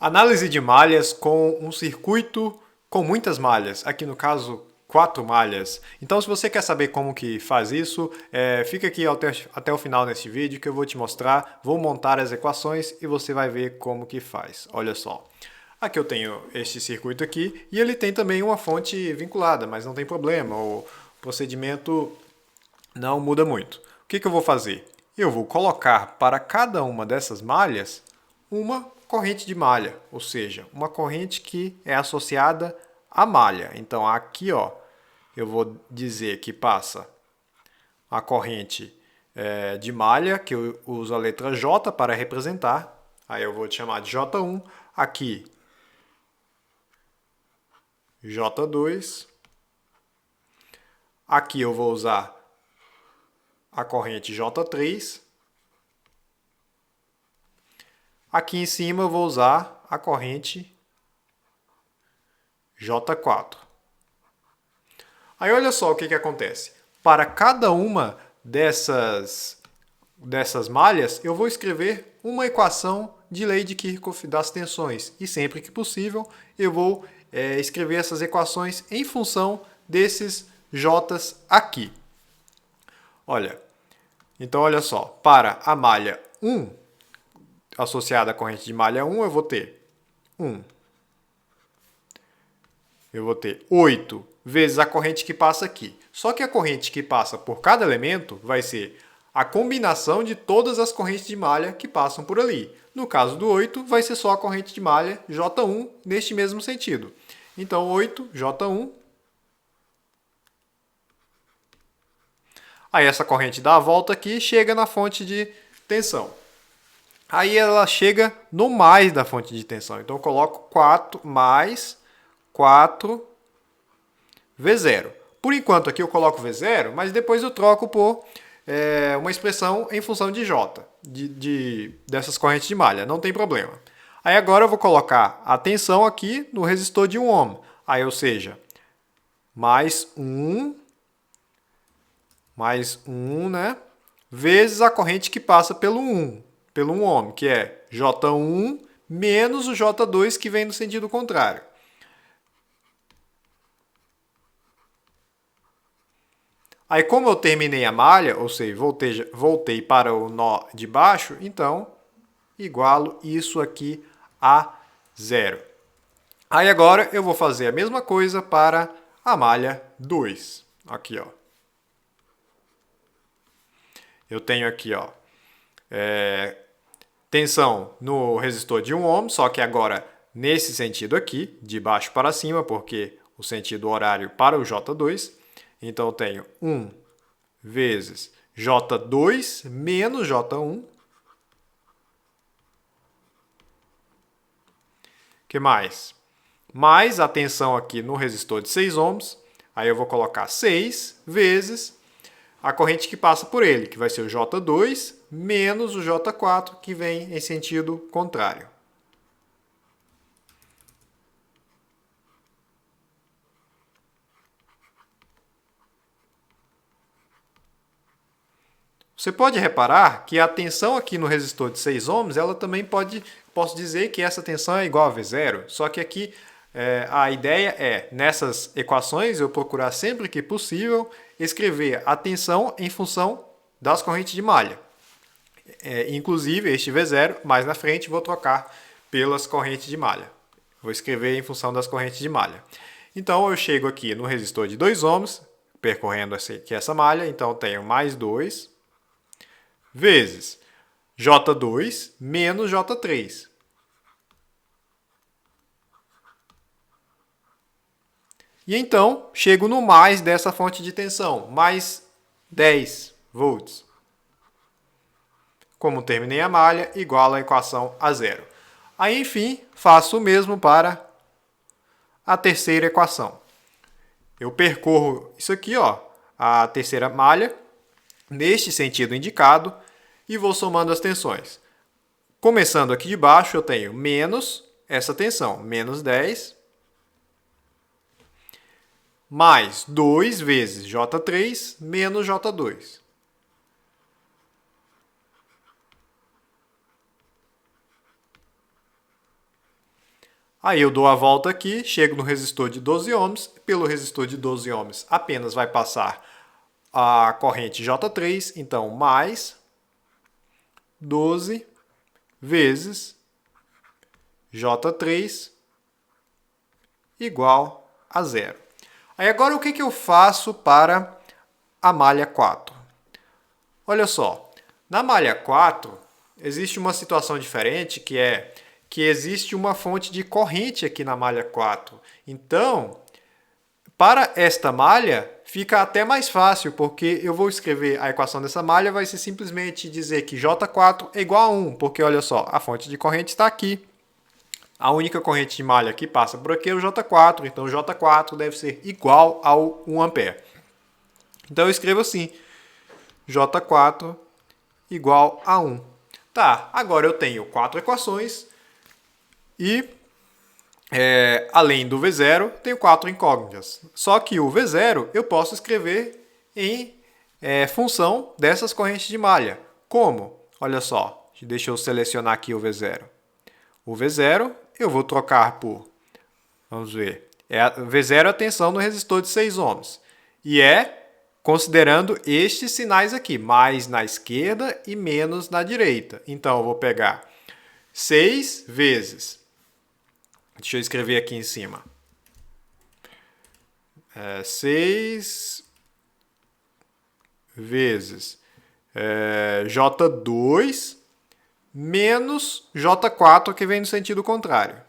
Análise de malhas com um circuito com muitas malhas, aqui no caso 4 malhas. Então se você quer saber como que faz isso, fica aqui até o final desse vídeo que eu vou te mostrar, vou montar as equações e você vai ver como que faz. Olha só, aqui eu tenho este circuito aqui e ele tem também uma fonte vinculada, mas não tem problema, o procedimento não muda muito. O que eu vou fazer? Eu vou colocar para cada uma dessas malhas uma corrente de malha, ou seja, uma corrente que é associada à malha. Então aqui, ó, eu vou dizer que passa a corrente de malha, que eu uso a letra J para representar. Aí eu vou chamar de J1, aqui J2. Aqui eu vou usar a corrente J3. Aqui em cima eu vou usar a corrente J4. Aí olha só o que acontece. Para cada uma dessas malhas, eu vou escrever uma equação de lei de Kirchhoff das tensões. E sempre que possível, eu vou escrever essas equações em função desses J's aqui. Olha, então olha só, para a malha 1, associada à corrente de malha 1, eu vou ter 1. Eu vou ter 8 vezes a corrente que passa aqui. Só que a corrente que passa por cada elemento vai ser a combinação de todas as correntes de malha que passam por ali. No caso do 8, vai ser só a corrente de malha J1 neste mesmo sentido. Então, 8, J1. Aí essa corrente dá a volta aqui e chega na fonte de tensão. Aí ela chega no mais da fonte de tensão. Então eu coloco 4 mais 4 V0. Por enquanto aqui eu coloco V0, mas depois eu troco por uma expressão em função de J, dessas correntes de malha, não tem problema. Aí agora eu vou colocar a tensão aqui no resistor de 1 ohm. Aí, ou seja, mais 1, né, vezes a corrente que passa pelo 1 ohm, que é J1 menos o J2 que vem no sentido contrário. Aí, como eu terminei a malha, ou seja, voltei para o nó de baixo, então igualo isso aqui a 0. Aí agora eu vou fazer a mesma coisa para a malha 2. Aqui, ó. Eu tenho aqui, ó, tensão no resistor de 1 ohm, só que agora nesse sentido aqui, de baixo para cima, porque o sentido horário para o J2. Então eu tenho 1 vezes J2 menos J1. Que mais? Mais a tensão aqui no resistor de 6 ohms. Aí eu vou colocar 6 vezes a corrente que passa por ele, que vai ser o J2 menos o J4, que vem em sentido contrário. Você pode reparar que a tensão aqui no resistor de 6 ohms, ela também posso dizer que essa tensão é igual a V0, só que aqui a ideia é, nessas equações, eu procurar sempre que possível escrever a tensão em função das correntes de malha. Inclusive, este V0, mais na frente, vou trocar pelas correntes de malha. Vou escrever em função das correntes de malha. Então, eu chego aqui no resistor de 2 ohms, percorrendo aqui essa malha, então eu tenho mais 2 vezes J2 menos J3. E então, chego no mais dessa fonte de tensão, mais 10 volts. Como terminei a malha, igual a equação a 0. Aí, enfim, faço o mesmo para a terceira equação. Eu percorro isso aqui, ó, a terceira malha, neste sentido indicado, e vou somando as tensões. Começando aqui de baixo, eu tenho menos essa tensão, menos 10, mais 2 vezes J3 menos J2. Aí eu dou a volta aqui, chego no resistor de 12 ohms. Pelo resistor de 12 ohms apenas vai passar a corrente J3. Então, mais 12 vezes J3 igual a zero. Aí agora o que eu faço para a malha 4? Olha só, na malha 4 existe uma situação diferente que é que existe uma fonte de corrente aqui na malha 4. Então, para esta malha, fica até mais fácil, porque eu vou escrever a equação dessa malha, vai ser simplesmente dizer que J4 é igual a 1, porque olha só, a fonte de corrente está aqui. A única corrente de malha que passa por aqui é o J4, então o J4 deve ser igual ao 1 ampere. Então eu escrevo assim, J4 igual a 1. Tá, agora eu tenho 4 equações e, além do V0, tenho 4 incógnitas. Só que o V0 eu posso escrever em função dessas correntes de malha. Como? Olha só, deixa eu selecionar aqui o V0. O V0 eu vou trocar por, vamos ver, V0 é a tensão no resistor de 6 ohms. E considerando estes sinais aqui, mais na esquerda e menos na direita. Então, eu vou pegar 6 vezes, deixa eu escrever aqui em cima, 6 vezes J2 menos J4, que vem no sentido contrário.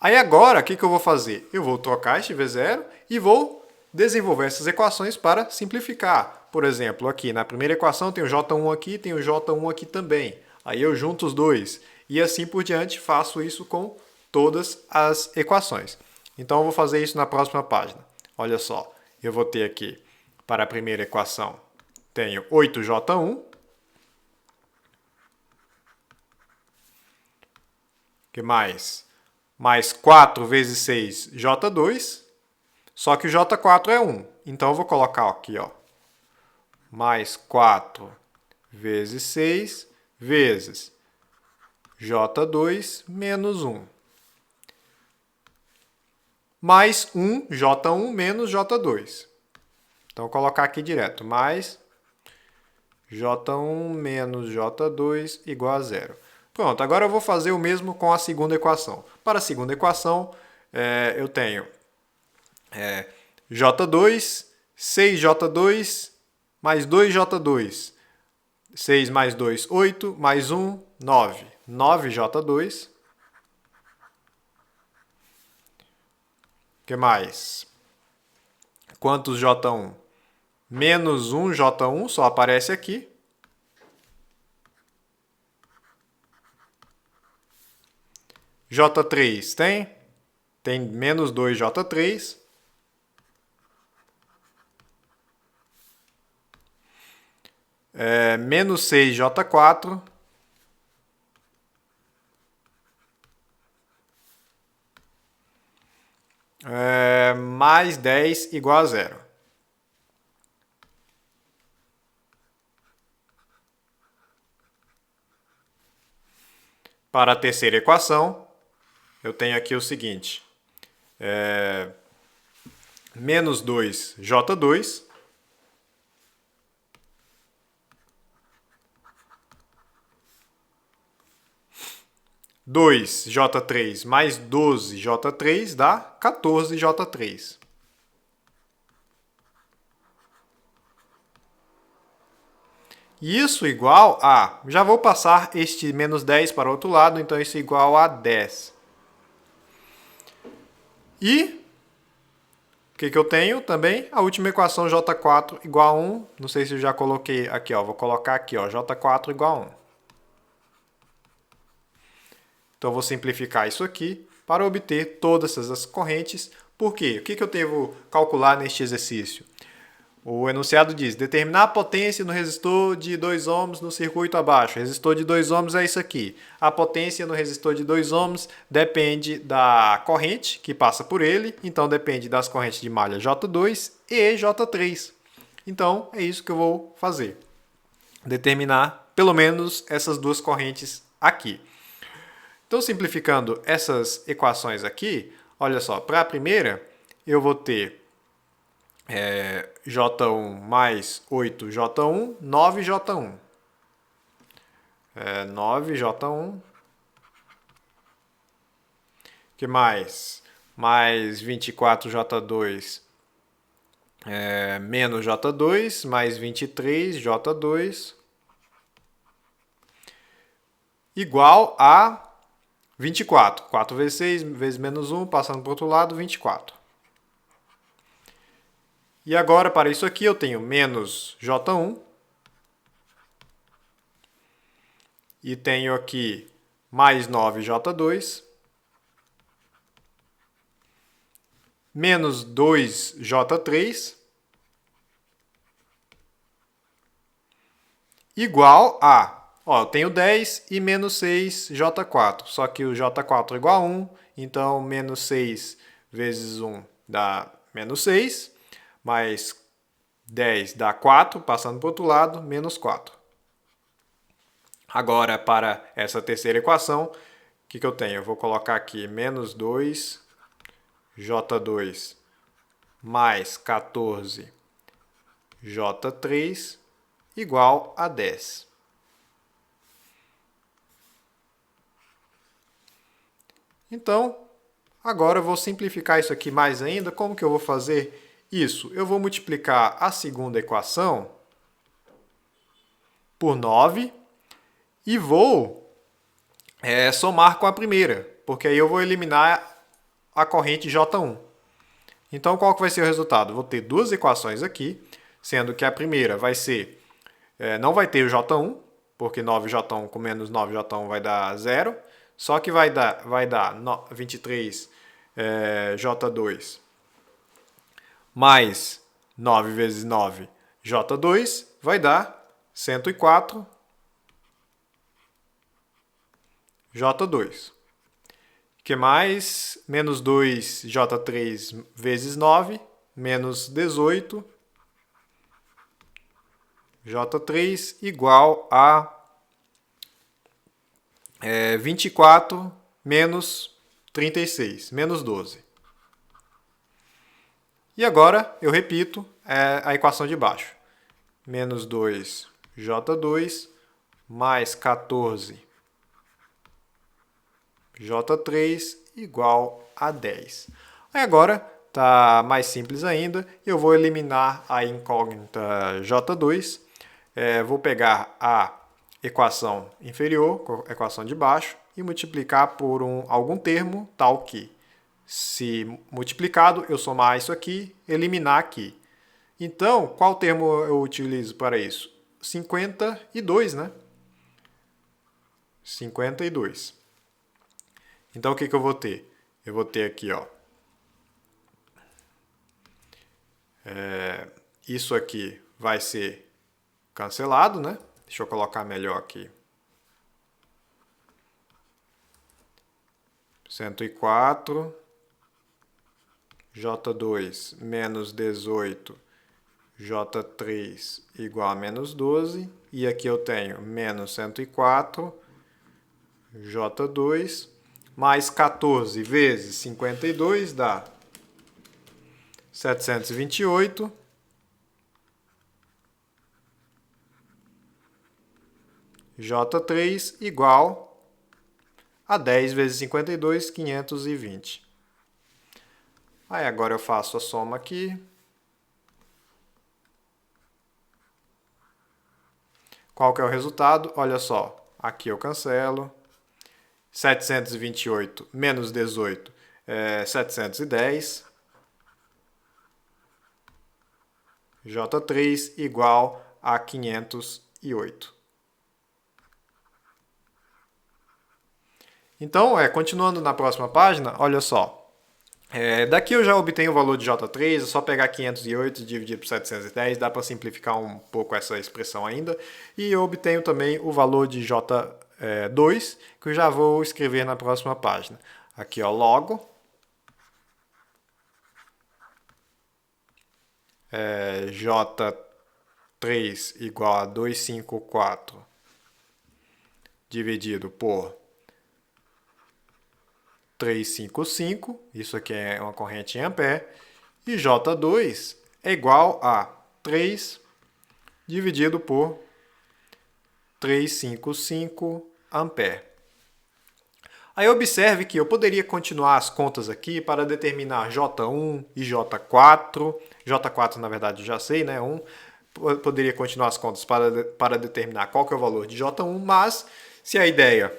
Aí agora, o que eu vou fazer? Eu vou trocar este V0 e vou desenvolver essas equações para simplificar. Por exemplo, aqui na primeira equação tem o J1 aqui, tem o J1 aqui também. Aí eu junto os dois. E assim por diante, faço isso com todas as equações. Então eu vou fazer isso na próxima página. Olha só, eu vou ter aqui, para a primeira equação, tenho 8J1. Que mais? Mais 4 vezes 6, J2. Só que o J4 é 1. Então, eu vou colocar aqui, ó, mais 4 vezes 6 vezes J2 menos 1. Mais 1, J1 menos J2. Então, vou colocar aqui direto. Mais J1 menos J2 igual a zero. Pronto, agora eu vou fazer o mesmo com a segunda equação. Para a segunda equação, eu tenho J2, 6J2, mais 2J2. 6 mais 2, 8, mais 1, 9. 9J2. O que mais? Quantos J1? Menos 1 J1, só aparece aqui. J3 tem? Tem menos 2 J3. Menos 6 J4. Mais 10 igual a zero. Para a terceira equação, eu tenho aqui o seguinte. Menos 2 J2. Dois J3 mais 12 J3 dá 14 J3. Isso igual a... Já vou passar este menos 10 para o outro lado, então isso é igual a 10. E o que eu tenho também? A última equação J4 igual a 1. Não sei se eu já coloquei aqui, ó. Vou colocar aqui, ó, J4 igual a 1. Então, eu vou simplificar isso aqui para obter todas essas correntes. Por quê? O que eu devo calcular neste exercício? O enunciado diz, determinar a potência no resistor de 2 ohms no circuito abaixo. O resistor de 2 ohms é isso aqui. A potência no resistor de 2 ohms depende da corrente que passa por ele. Então, depende das correntes de malha J2 e J3. Então, é isso que eu vou fazer. determinar pelo menos essas duas correntes aqui. Então, simplificando essas equações aqui, olha só, para a primeira, eu vou ter J1 mais 8J1, 9J1. 9J1. Que mais? Mais 24J2 menos J2, mais 23J2 igual a 24. 4 vezes 6 vezes menos 1, passando para o outro lado, 24. E agora, para isso aqui, eu tenho menos J1. E tenho aqui mais 9J2. Menos 2J3. Igual a... Ó, eu tenho 10 e menos 6J4. Só que o J4 é igual a 1. Então, menos 6 vezes 1 dá menos 6. Mais 10 dá 4, passando para o outro lado, menos 4. Agora, para essa terceira equação, o que eu tenho? Eu vou colocar aqui menos 2J2 mais 14J3 igual a 10. Então, agora eu vou simplificar isso aqui mais ainda. Como que eu vou fazer isso? Eu vou multiplicar a segunda equação por 9 e vou somar com a primeira, porque aí eu vou eliminar a corrente J1. Então, qual que vai ser o resultado? Vou ter duas equações aqui, sendo que a primeira vai ser, não vai ter o J1, porque 9J1 com menos 9J1 vai dar 0, só que vai dar 23 J2 mais 9 vezes 9 J2 vai dar 104 J2. Que mais? Menos 2J3 vezes 9, menos 18 J3 igual a 24 menos 36, menos 12. E agora eu repito a equação de baixo. Menos 2J2 mais 14J3 igual a 10. Aí agora está mais simples ainda. Eu vou eliminar a incógnita J2. Vou pegar a equação inferior, a equação de baixo, e multiplicar por algum termo tal que, se multiplicado, eu somar isso aqui, eliminar aqui. Então, qual termo eu utilizo para isso? 52, né? 52. Então, o que eu vou ter? Eu vou ter aqui, ó, isso aqui vai ser cancelado, né? Deixa eu colocar melhor aqui. 104 J2 menos 18 J3 igual a menos 12. E aqui eu tenho menos 104 J2 mais 14 vezes 52 dá 728. J3 igual a 10 vezes 52, 520. Aí agora eu faço a soma aqui. Qual que é o resultado? Olha só, aqui eu cancelo. 728 menos 18 é 710. J3 igual a 508. Então, continuando na próxima página, olha só. Daqui eu já obtenho o valor de J3, é só pegar 508 e dividir por 710, dá para simplificar um pouco essa expressão ainda. E eu obtenho também o valor de J2, que eu já vou escrever na próxima página. Aqui, ó, logo. J3 3 igual a 254 dividido por 355, isso aqui é uma corrente em ampere, e J2 é igual a 3 dividido por 355 ampere. Aí observe que eu poderia continuar as contas aqui para determinar J1 e J4. J4, na verdade, eu já sei, né? Poderia continuar as contas para determinar qual que é o valor de J1, mas se a ideia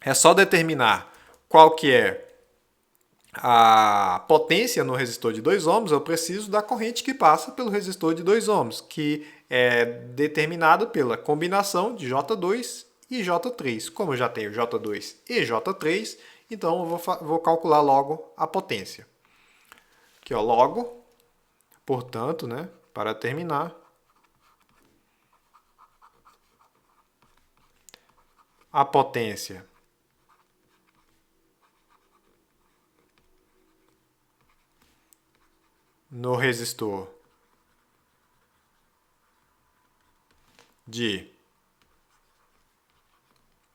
é só determinar qual que é a potência no resistor de 2 ohms, eu preciso da corrente que passa pelo resistor de 2 ohms, que é determinado pela combinação de J2 e J3. Como eu já tenho J2 e J3, então eu vou calcular logo a potência. Aqui, ó, logo, portanto, né, para terminar, a potência no resistor de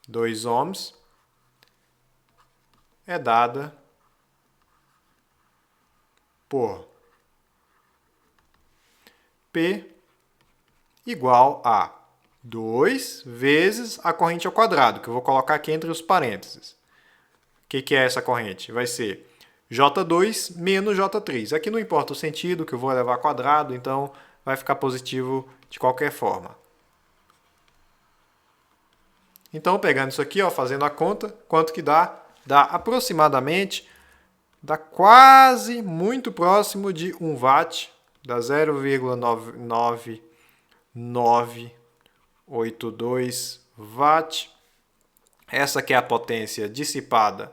2 ohms é dada por P igual a 2 vezes a corrente ao quadrado, que eu vou colocar aqui entre os parênteses. O que é essa corrente? Vai ser J2 menos J3. Aqui não importa o sentido, que eu vou levar ao quadrado, então vai ficar positivo de qualquer forma. Então, pegando isso aqui, ó, fazendo a conta, quanto que dá? Dá aproximadamente, dá quase muito próximo de 1 watt, dá 0,9982 watt. Essa aqui é a potência dissipada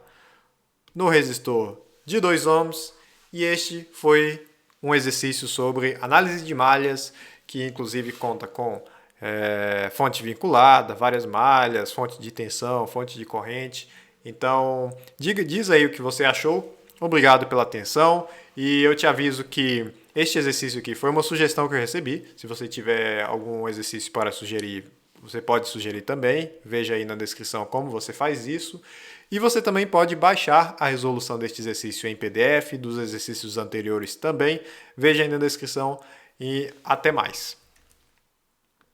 no resistor de 2 ohms. E este foi um exercício sobre análise de malhas, que inclusive conta com fonte vinculada, várias malhas, fonte de tensão, fonte de corrente. Então, diz aí o que você achou. Obrigado pela atenção e eu te aviso que este exercício aqui foi uma sugestão que eu recebi. Se você tiver algum exercício para sugerir, você pode sugerir também. Veja aí na descrição como você faz isso. E você também pode baixar a resolução deste exercício em PDF, dos exercícios anteriores também. Veja aí na descrição e até mais.